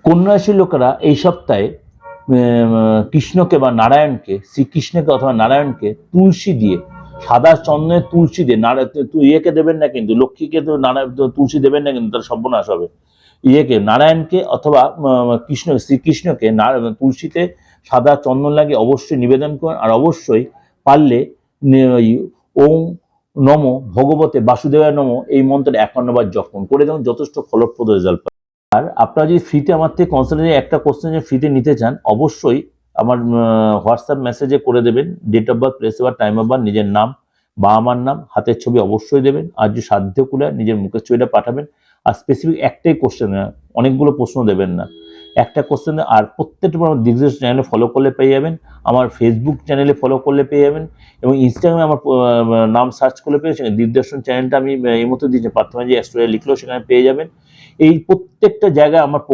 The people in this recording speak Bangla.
কন্যা রাশির লোকেরা এই সপ্তাহে কৃষ্ণকে বা নারায়ণকে, শ্রীকৃষ্ণকে অথবা নারায়ণকে তুলসী দিয়ে, সাদা চন্দনের তুলসী দিয়ে, ইয়েকে দেবেন না কিন্তু, লক্ষ্মীকে তো নারায়ণ তুলসী দেবেন না কিন্তু, তার সর্বনাশ হবে। ইয়েকে নারায়ণকে অথবা শ্রীকৃষ্ণকে তুলসীতে সাদা চন্দন লাগিয়ে অবশ্যই নিবেদন করেন। আর অবশ্যই পারলে ওম নম ভগবতে বাসুদেবায় নম এই মন্ত্রটা 51 বার জপ করে দেখুন, যথেষ্ট ফলপ্রদ রেজাল্ট পাবেন। আর আপনারা যদি ফ্রিতে আমার থেকে কনসালটেন্ট একটা কোশ্চেন ফ্রিতে নিতে চান, অবশ্যই আমার হোয়াটসঅ্যাপ মেসেজে করে দেবেন, date of birth, place of birth, time of birth, নিজের নাম বা আমার নাম, হাতের ছবি অবশ্যই দেবেন। আর যদি সাধ্য কুলায় নিজের মুখের ছবিটা পাঠাবেন। আর স্পেসিফিক একটাই কোশ্চেন, অনেকগুলো প্রশ্ন দেবেন না, একটা কোশ্চেন। আর প্রত্যেকটা আমার দিগ্দর্শন চ্যানেলে ফলো করলে পেয়ে যাবেন, আমার ফেসবুক চ্যানেলে ফলো করলে পেয়ে যাবেন, এবং ইনস্টাগ্রামে আমার নাম সার্চ করলে পেয়ে যাবেন। দিগ্দর্শন চ্যানেলটা আমি এই মতো দিয়েছি, পার্থমাজি অ্যাস্ট্রোলজি লিখলেও সেখানে পেয়ে যাবেন। এই প্রত্যেকটা জায়গায় আমার